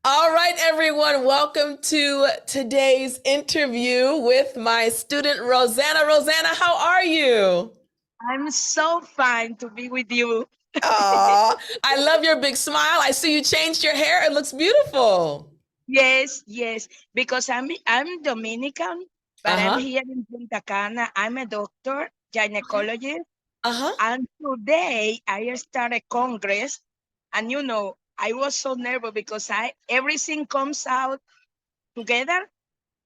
All right, everyone, welcome to today's interview with my student, Rosanna. Rosanna, how are you? I'm so fine to be with you. Oh, I love your big smile. I see you changed your hair. It looks beautiful. Yes, yes, because I'm Dominican, but I'm Uh-huh. here in Punta Cana. I'm a doctor, Okay. gynecologist, Uh-huh. and today I started Congress, and I was so nervous because I everything comes out together,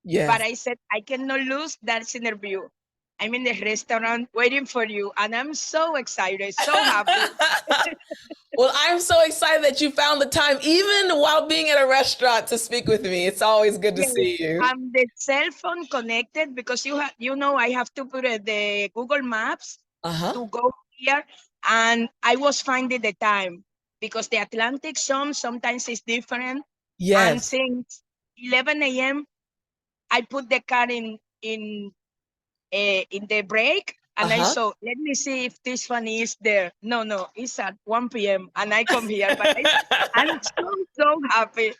but Yes. I said I cannot lose that interview. I'm in the restaurant waiting for you, and I'm so excited, so happy. Well, I'm so excited that you found the time, even while being at a restaurant, to speak with me. It's always good to Yes, see you. the cell phone connected because I have to put the Google Maps Uh-huh. to go here, and I was finding the time because the Atlantic zone sometimes is different, and Yes. since 11 a.m. I put the car in the break, and I Uh-huh. saw, let me see if Tiffani is there. No, no, it's at 1 p.m. and I come here, but I'm so happy.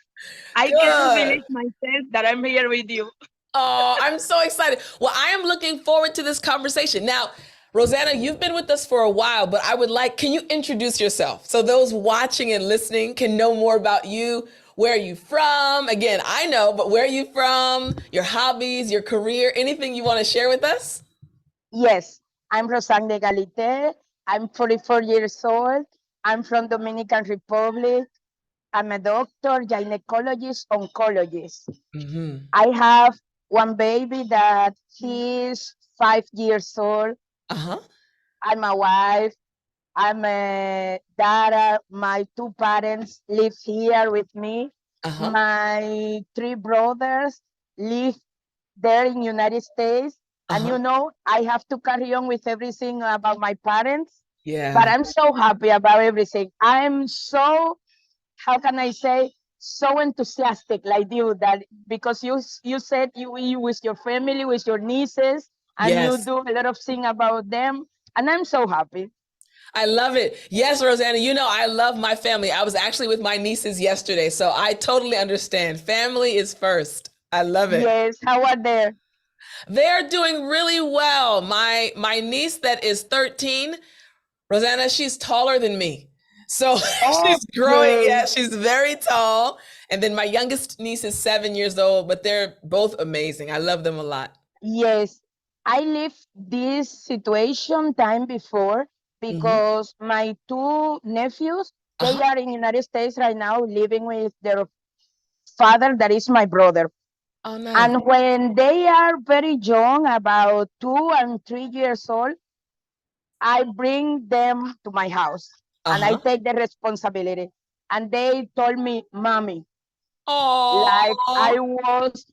I cannot Good. believe myself that I'm here with you. Oh, I'm so excited. Well, I am looking forward to this conversation. Now, Rosanna, you've been with us for a while, but can you introduce yourself so those watching and listening can know more about you? Where are you from? Again, I know, but where are you from? Your hobbies, your career, anything you want to share with us? Yes, I'm Rosanna Galite. I'm 44 years old. I'm from Dominican Republic. I'm a doctor, gynecologist, oncologist. Mm-hmm. I have one baby that he's 5 years old. Uh-huh. I'm a wife. I'm a daughter. My two parents live here with me. Uh-huh. My three brothers live there in United States. And Uh-huh. I have to carry on with everything about my parents. But Yeah. I'm so happy about everything. I'm so, how can I say, so enthusiastic like you that because you said you with your family, with your nieces, and you Yes. do a lot of things about them. And I'm so happy. I love it. Yes, Rosanna, I love my family. I was actually with my nieces yesterday, so I totally understand. Family is first. I love it. Yes, how are they? They're doing really well. My niece that is 13, Rosanna, she's taller than me. So she's growing. Okay. Yeah, she's very tall. And then my youngest niece is 7 years old, but they're both amazing. I love them a lot. Yes, I lived this situation time before Hmm. because my two nephews, they Uh-huh. are in United States right now living with their father that is my brother. Oh, nice. And when they are very young, about 2 and 3 years old, I bring them to my house and I Uh-huh. take the responsibility. And they told me, Mommy, like Oh, I was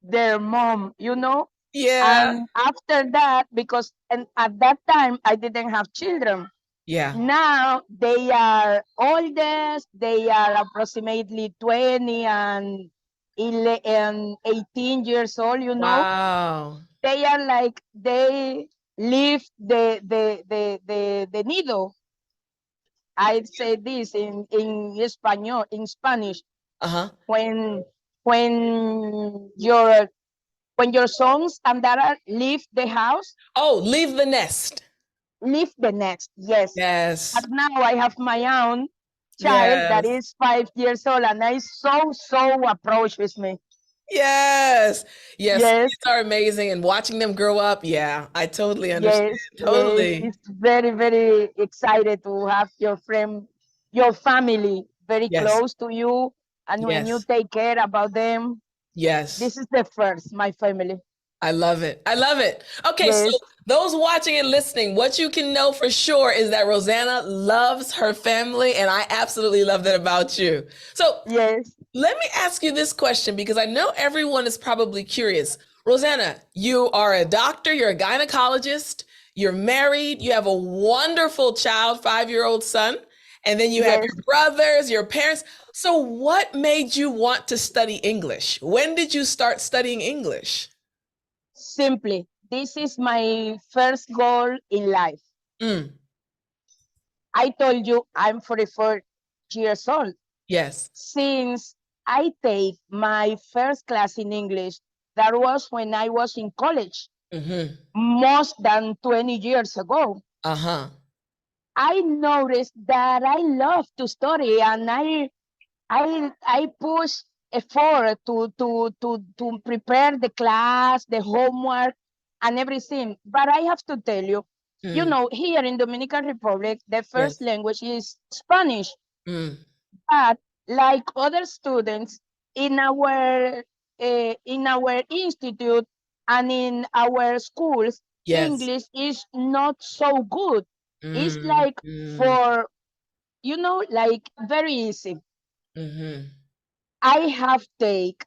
their mom. yeah. And after that, because and at that time I didn't have children. Yeah. Now they are oldest, they are approximately 20 and 18 years old. Wow. They are like they leave the nido. I'd say this in Spanish. Uh-huh. When when your sons and daughter leave the house, Oh, leave the nest. leave the nest. Yes. Yes. But now I have my own child that Yes. is 5 years old and is so approach with me. Yes. Yes. Yes, Kids are amazing and watching them grow up. Yeah, I totally understand. yes. Totally. It's very excited to have your friend, your family very Yes. close to you. And when you Yes. take care about them, Yes. this is the first, my family. I love it. I love it. Okay, so Yes, those watching and listening, what you can know for sure is that Rosanna loves her family, and I absolutely love that about you. So yes, let me ask you this question because I know everyone is probably curious. Rosanna, you are a doctor, you're a gynecologist, you're married, you have a wonderful child, 5-year-old son, and then you have yes. your brothers, your parents. So, what made you want to study English? When did you start studying English? Simply, this is my first goal in life. Mm, I told you I'm 44 years old. yes. Since I take my first class in English. That was when I was in college, most than 20 years ago. Uh-huh. I noticed that I love to study, and I push effort to prepare the class, the homework, and everything. But I have to tell you, you know, here in Dominican Republic, the first Yes. language is Spanish. Mm. But like other students in our institute and in our schools, Yes. English is not so good. It's Mm. like Mm. for like very easy. Mm-hmm. I have take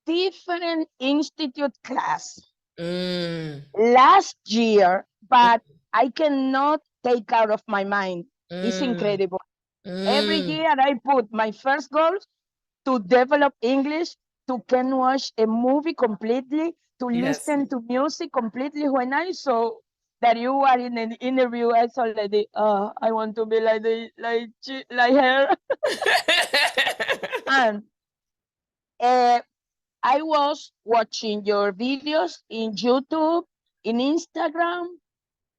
different institute class Mm. last year, but I cannot take out of my mind. It's Mm. incredible. Every Mm. year I put my first goal to develop English, to can watch a movie completely, to Yes. listen to music completely. When I saw that you are in an interview, I saw like, I want to be like her. And uh, I was watching your videos in YouTube, in Instagram,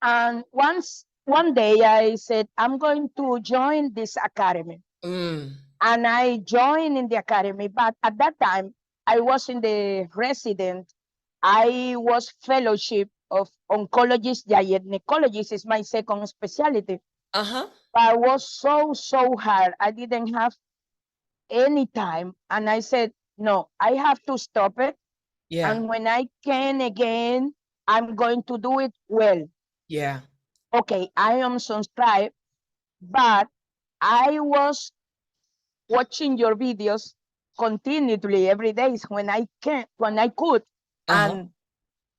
and one day I said I'm going to join this academy. Mm. And I joined in the academy. But at that time, I was in the resident. I was fellowship of oncologist, gynecologist is my second specialty. Uh-huh. But it was so hard. I didn't have any time, and I said, no, I have to stop it. Yeah. And when I can again, I'm going to do it well. Yeah. Okay, I am subscribed, but I was watching your videos continually every day when I could. Uh-huh. And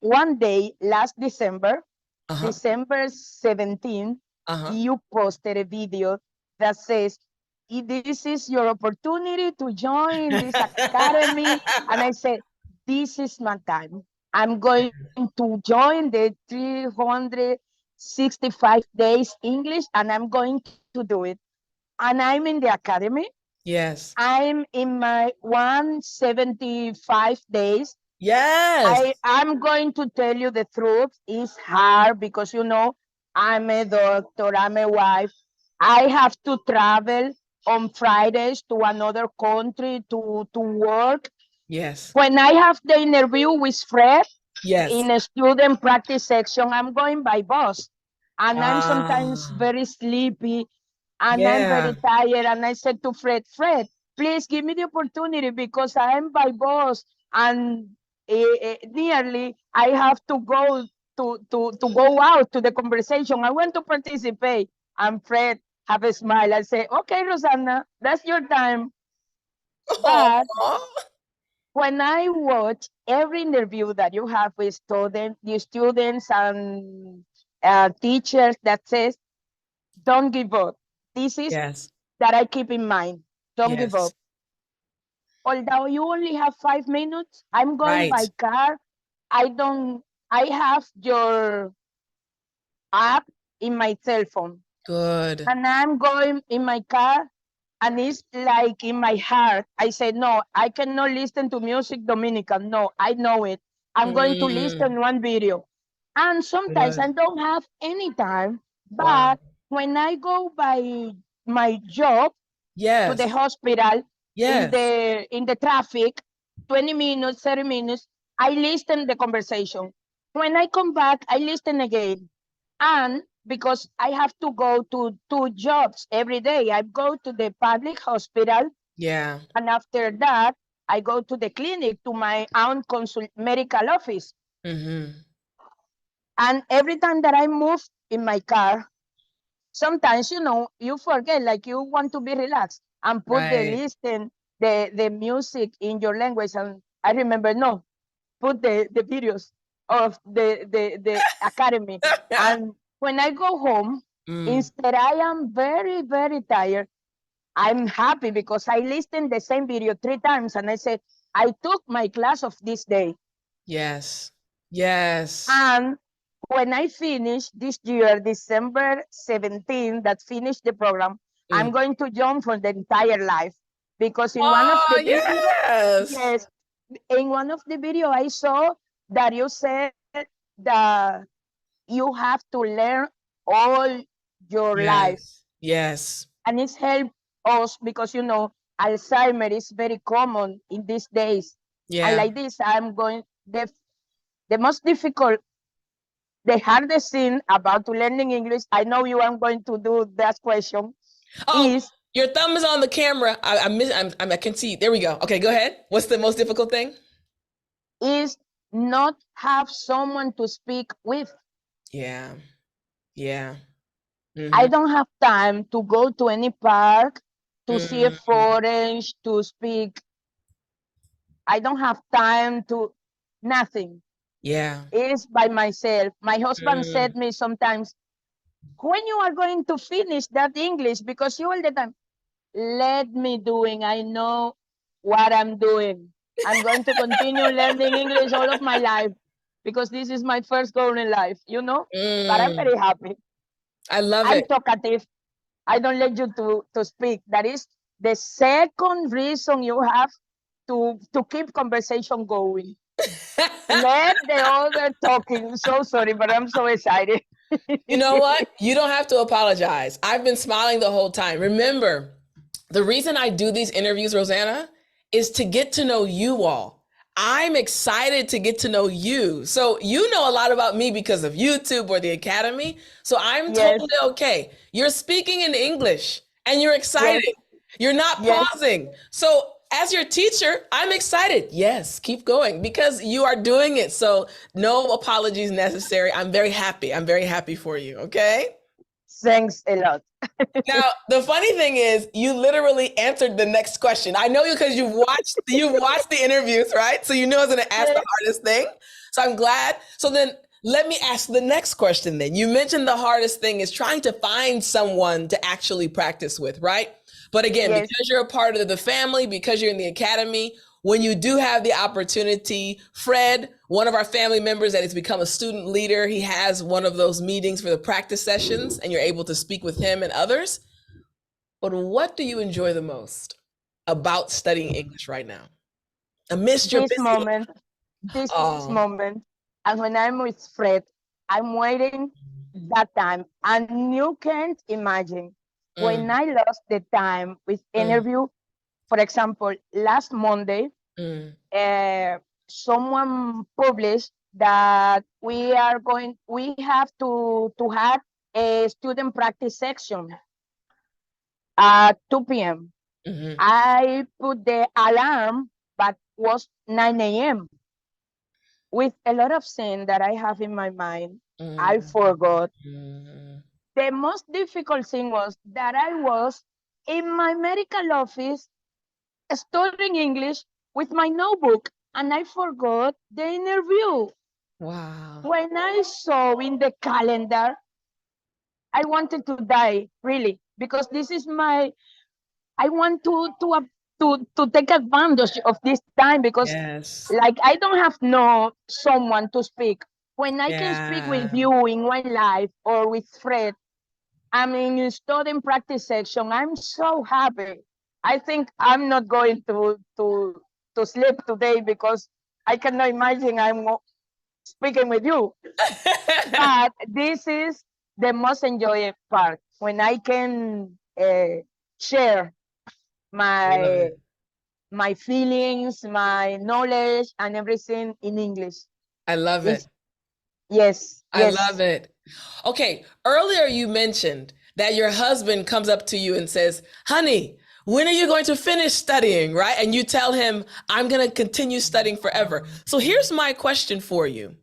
one day last Uh-huh. December 17, Uh-huh. you posted a video that says, this is your opportunity to join this academy. And I said, this is my time. I'm going to join the 365 days English, and I'm going to do it. And I'm in the academy. Yes. I'm in my 175 days. Yes. I'm going to tell you the truth. It's hard because, I'm a doctor, I'm a wife. I have to travel on Fridays to another country to work. Yes. When I have the interview with Fred Yes. in a student practice section, I'm going by bus. And I'm sometimes Ah. very sleepy and I'm Yeah. very tired. And I said to Fred, please give me the opportunity because I am by bus and nearly I have to go to go out to the conversation. I want to participate. And Fred have a smile. I say, okay, Rosanna, that's your time. But Aw. when I watch every interview that you have with the students and teachers that says, don't give up. This is Yes. that I keep in mind. Don't give Yes. up. Although you only have 5 minutes, I'm going Right. by car. I don't, I have your app in my cell phone. Good. And I'm going in my car and it's like in my heart. I say, no, I cannot listen to music Dominican. No, I know it. I'm going to Mm. listen one video. And sometimes I Good. don't have any time, Wow. but when I go by my job to the Yes. hospital Yes. in the traffic, 20 minutes, 30 minutes, I listen the conversation. When I come back, I listen again. And because I have to go to 2 jobs every day, I go to the public hospital, Yeah. and after that, I go to the clinic to my own medical office. Mm-hmm. And every time that I move in my car, sometimes you forget, like you want to be relaxed and put the Right. listen the music in your language. And I remember, no, put the videos of the academy. And when I go home, Mm. instead I am very, very tired, I'm happy because I listened the same video 3 times and I said, I took my class of this day. Yes. Yes. And when I finish this year, December 17, that finished the program, Mm. I'm going to jump for the entire life because in one of Oh, the video, yes. yes, in one of the video I saw that you said that you have to learn all your life, Yes. Yes. and it's helped us because Alzheimer is very common in these days. And Yeah. like this, I'm going the most difficult, the hardest thing about learning English. I know you are going to do that question. Oh, Is your thumb is on the camera. I can see. There we go. Okay, go ahead. What's the most difficult thing? is not have someone to speak with. Yeah. Yeah. I Mm-hmm. don't have time to go to any park to see a Mm-hmm. forest to speak. I don't have time to nothing. Yeah. It's by myself. My husband Mm. said me sometimes, when you are going to finish that English, because you all the time, let me doing. I know what I'm doing. I'm going to continue learning English all of my life because this is my first goal in life, But I'm Mm. very happy. I love I'm it. talkative. I don't let you to speak. That is the second reason you have to keep conversation going. Let the other talking. So sorry, but I'm so excited. You know what? You don't have to apologize. I've been smiling the whole time. Remember, the reason I do these interviews, Rosanna, is to get to know you all. I'm excited to get to know you. So, you know a lot about me because of YouTube or the Academy. So, I'm Yes, totally okay. You're speaking in English and you're yes, excited. You're not yes. pausing. So, as your teacher, I'm excited. Yes, keep going because you are doing it. So, no apologies necessary. I'm very happy. I'm very happy for you. Okay. Thanks a lot. Now, the funny thing is, you literally answered the next question. I know you because you've watched the interviews, right? So you knew I was going to ask the Yes, hardest thing. So I'm glad. So then let me ask the next question then. You mentioned the hardest thing is trying to find someone to actually practice with, right? But again, yes, because you're a part of the family, because you're in the academy, when you do have the opportunity, Fred, one of our family members that has become a student leader, he has one of those meetings for the practice sessions, and you're able to speak with him and others. But what do you enjoy the most about studying English right now? Amidst your this busy moment, life. this Oh. moment. And when I'm with Fred, I'm waiting that time. And you can't imagine when Mm, I lost the time with mm, interview, for example, last Monday, mm, uh, someone published that we have to have a student practice section at 2 p.m. mhm, I put the alarm, but was 9 a.m. With a lot of sin that I have in my mind, I mm, forgot. mm. The most difficult thing was that I was in my medical office studying English with my notebook, and I forgot the interview. Wow. When I saw in the calendar, I wanted to die, really, because this is I want to take advantage of this time because, Yes. like, I don't have no someone to speak. When I can speak with Yeah. you in one life or with Fred, I'm in student practice section. I'm so happy. I think I'm not going to sleep today because I cannot imagine I'm speaking with you. But this is the most enjoyable part when I can share I love my it. my feelings, my knowledge, and everything in English. I love It's it. yes, I love yes, it. Okay, earlier you mentioned that your husband comes up to you and says, "Honey, when are you going to finish studying?" Right? And you tell him, "I'm going to continue studying forever." So here's my question for you.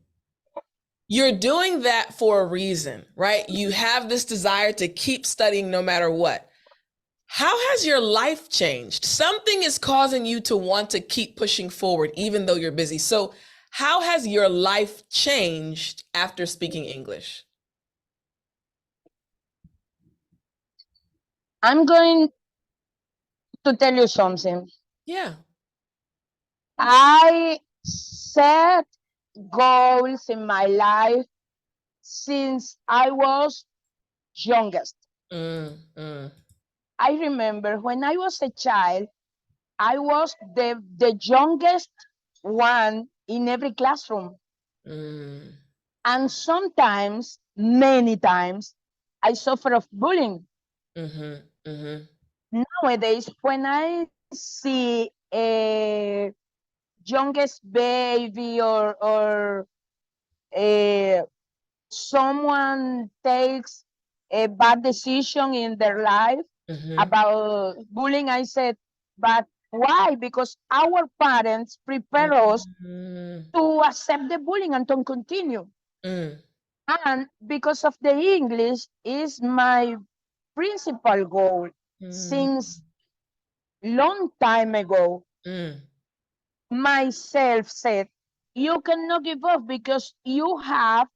You're doing that for a reason, right? You have this desire to keep studying no matter what. How has your life changed? Something is causing you to want to keep pushing forward, even though you're busy. So, how has your life changed after speaking English? I'm going to tell you something. Yeah. I set goals in my life since I was youngest. Mm, mm, I remember when I was a child, I was the youngest one in every classroom. Mm, And sometimes, many times, I suffer of bullying. mm-hmm, mm-hmm, Nowadays, when I see a youngest baby or someone takes a bad decision in their life mm-hmm, about bullying, I said, but why? Because our parents prepare us mm-hmm, to accept the bullying and to continue. mm, And because of the English is my principal goal mm, since long time ago. mm, Myself said, you cannot give up because you have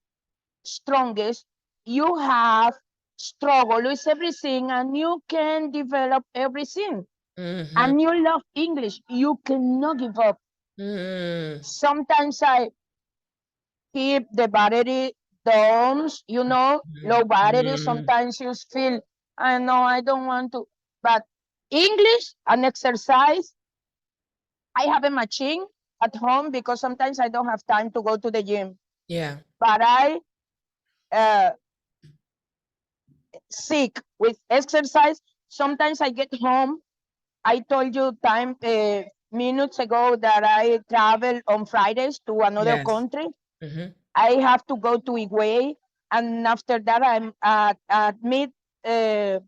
strongest, you have struggle with everything and you can develop everything. mm-hmm, And you love English, you cannot give up. mm, Sometimes I keep the battery down, low battery. mm, Sometimes you feel, I know I don't want to, but English and exercise, I have a machine at home because sometimes I don't have time to go to the gym. yeah. But I uh, sick with exercise. Sometimes I get home. I told you time minutes ago that I travel on Fridays to another Yes. country. Mm-hmm. I have to go to Higüey, and after that I'm at mid uh,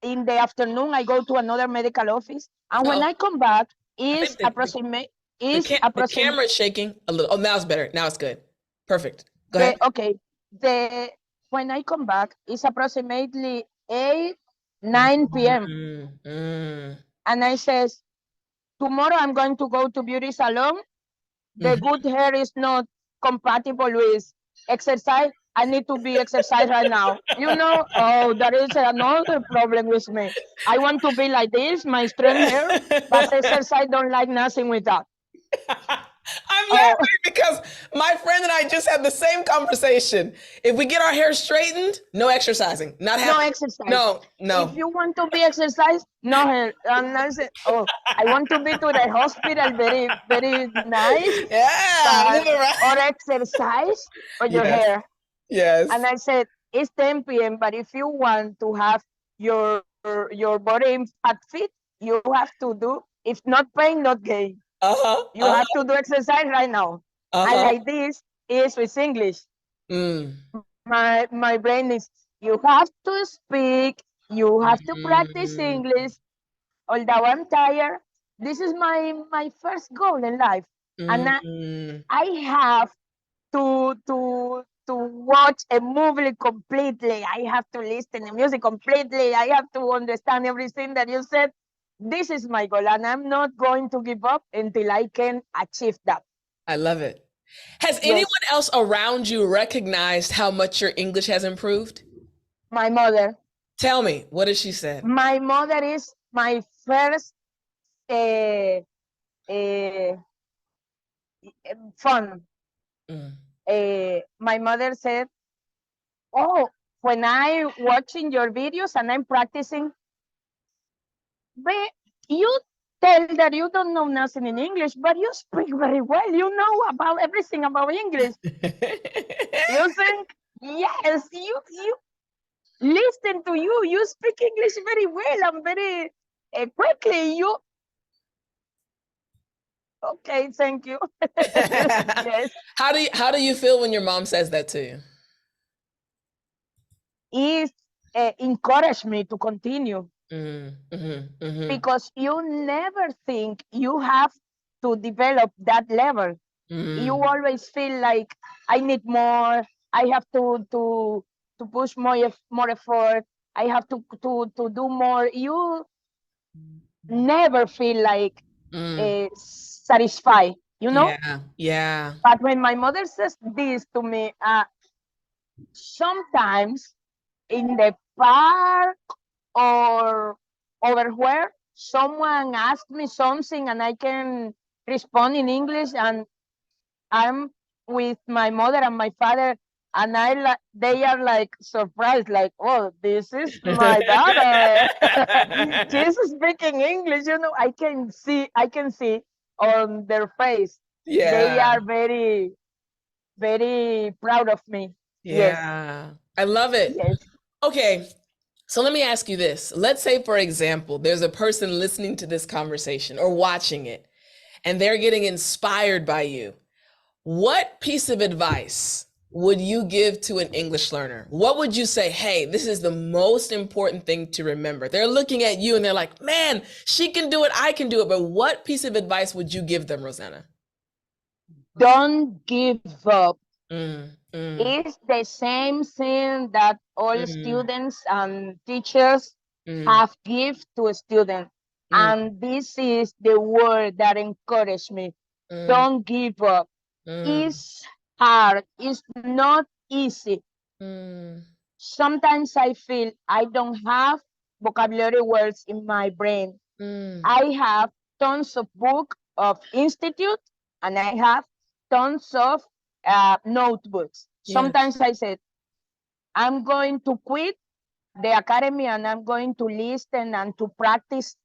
in the afternoon. I go to another medical office, and when Oh, I come back, I think is approximate is the approximate camera is shaking a little. Oh, now it's better. Now it's good. Perfect. Go the ahead. okay the when I come back is approximately 8 9 p.m. Mm, mm, and I says tomorrow I'm going to go to beauty salon. The mm-hmm. good hair is not compatible with exercise. I need to be exercise right now. Oh, that is another problem with me. I want to be like this, my strength hair, but exercise don't like nothing with that. I'm Oh, laughing because my friend and I just had the same conversation. If we get our hair straightened, no exercising. Not no happening. exercise. No, If no. you want to be exercise, no hair. And I said, oh, I want to be to the hospital, very, very nice, Yeah, but move or around. exercise or your Yes, hair. And yes. I said, it's 10 p.m., but if you want to have your body in fat fit, you have to do, if not pain, not gain. Uh-huh, You have uh-huh, to do exercise right now. And uh-huh. like this is with English. Mm. My brain is, you have to speak, you have to practice Mm, English. Although I'm tired, this is my first goal in life. And mm. I have to watch a movie completely. I have to listen to music completely. I have to understand everything that you said. This is my goal, and I'm not going to give up until I can achieve that. I love it. Has anyone Yes, else around you recognized how much your English has improved? my mother. Tell me, what has she said? My mother is my first uh, uh, fun. Mm. My mother said, "Oh, when I watching your videos and I'm practicing, but you tell that you don't know nothing in English, but you speak very well. You know about everything about English. You think, yes, you listen to you. You speak English very well and very quickly. You okay? Thank you. Yes, How do you feel when your mom says that to you? it encouraged me to continue Mm-hmm. because you never think you have to develop that level. You Mm. always feel like I need more. I have to push more effort. I have to do more. You never feel like Mm. satisfied, you know. Yeah, yeah. But when my mother says this to me, sometimes in the park or over where someone asks me something and I can respond in English, and I'm with my mother and my father. and they are like surprised, like, oh, this is my daughter. She's speaking English. I can see on their face. They Yeah. are very, very proud of me. Yes, Yeah. I love it. yes. Okay. So let me ask you this. Let's say, for example, there's a person listening to this conversation or watching it, and they're getting inspired by you. What piece of advice would you give to an English learner? What would you say, hey, this is the most important thing to remember? They're looking at you and they're like, man, she can do it, I can do it. But what piece of advice would you give them, Rosanna? Don't give up. Mm, mm, It's the same thing that all mm, students and teachers mm, have give to a student. mm, And this is the word that encouraged me. mm, Don't give up. mm, It's hard. It's not easy. mm, Sometimes I feel I don't have vocabulary words in my brain. mm. I have tons of book of institute, and I have tons of notebooks. Yes. Sometimes I said, I'm going to quit the academy and I'm going to listen and to practice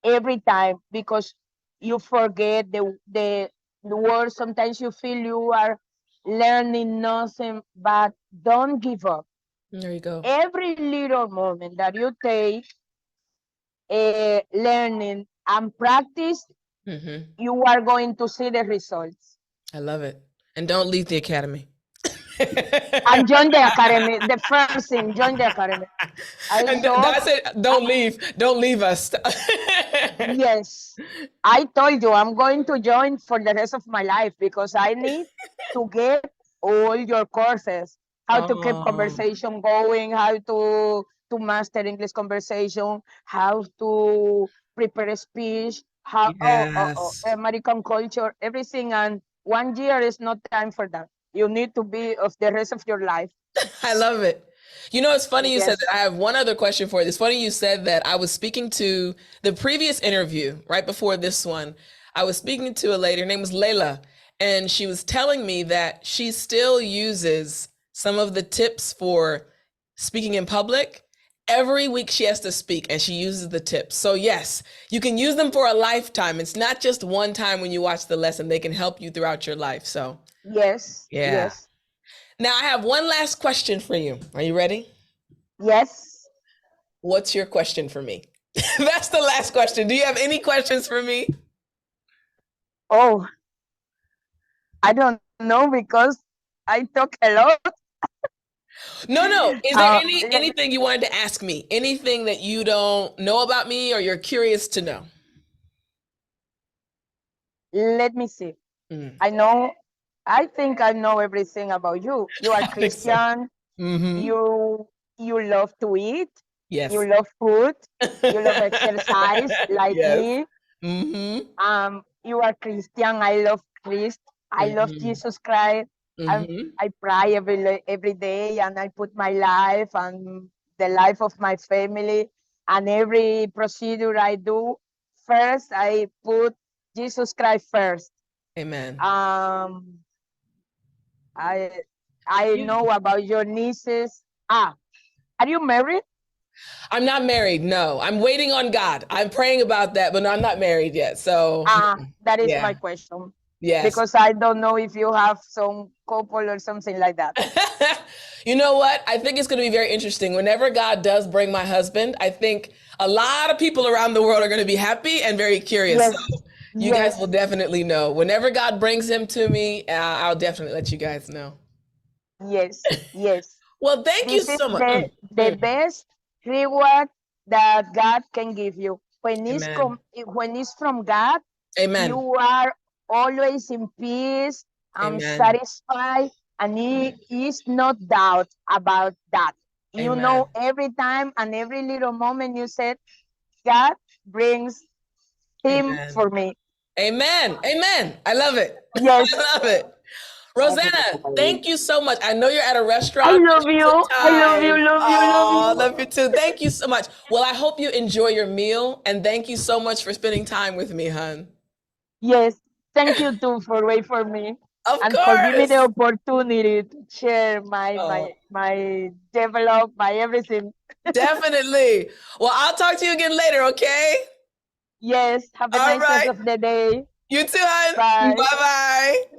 every time, because you forget the words. Sometimes you feel you are learning nothing, but don't give up. There you go. Every little moment that you take learning and practice, Hmm. you are going to see the results. I love it. And don't leave the academy. And join the academy. The first thing, join the academy. I And saw, I said, don't leave. Don't leave us. yes, I told you I'm going to join for the rest of my life, because I need to get all your courses, how to keep Oh, conversation going, how to master English conversation, how to prepare a speech, how yes. American culture, everything. And 1 year is not time for that. You need to be of the rest of your life. I love it. You know, it's funny you said Yes, that. I have one other question for you. It's funny you said that. I was speaking to the previous interview right before this one. I was speaking to a lady. Her name was Layla, and she was telling me that she still uses some of the tips for speaking in public. Every week she has to speak and she uses the tips. So, yes, you can use them for a lifetime. It's not just one time when you watch the lesson, they can help you throughout your life. So, yes, yeah. yes, Now, I have one last question for you. Are you ready? yes. What's your question for me? That's the last question. Do you have any questions for me? Oh, I don't know, because I talk a lot. No, no. Is there Let, anything you wanted to ask me? Anything that you don't know about me or you're curious to know? let me see. Mm, I know, I think I know everything about you. You are I think so. Christian. Mm-hmm. You love to eat. Yes. You love food. You love exercise like Yes. me. Mm-hmm. You are Christian. I love Christ. I love Mm-hmm. Jesus Christ. I Mm-hmm. I pray every day, and I put my life and the life of my family, and every procedure I do. First, I put Jesus Christ first. Amen. Um, I I Yeah. know about your nieces. Are you married? I'm not married. No, I'm waiting on God. I'm praying about that, but no, I'm not married yet. So, That is yeah. my question, Yes. because I don't know if you have some couple or something like that. You know what? I think it's going to be very interesting. Whenever God does bring my husband, I think a lot of people around the world are going to be happy and very curious. Yes, So you guys will yes, definitely know. Whenever God brings him to me, I'll definitely let you guys know. yes, yes. Well, thank you This is so much. the best reward that God can give you. Amen. When it's from God, Amen. you are always in peace and Amen. satisfied, and it is no doubt about that. You Amen. know, every time and every little moment you said, God brings him Amen. for me. Amen. Amen. I love it. Yes. I love it. Rosanna, thank you so much. I know you're at a I restaurant, but love you took you. I love you, time. love you, love Oh, you. love you too. Thank you so much. Well, I hope you enjoy your meal and thank you so much for spending time with me, hun. Yes. Thank you too for waiting for me. Of and for giving me the course. opportunity to share my Oh, my my develop my everything. definitely. Well, I'll talk to you again later, okay? Yes, have a All nice rest right. of the day. You too, hon. Bye. Bye-bye.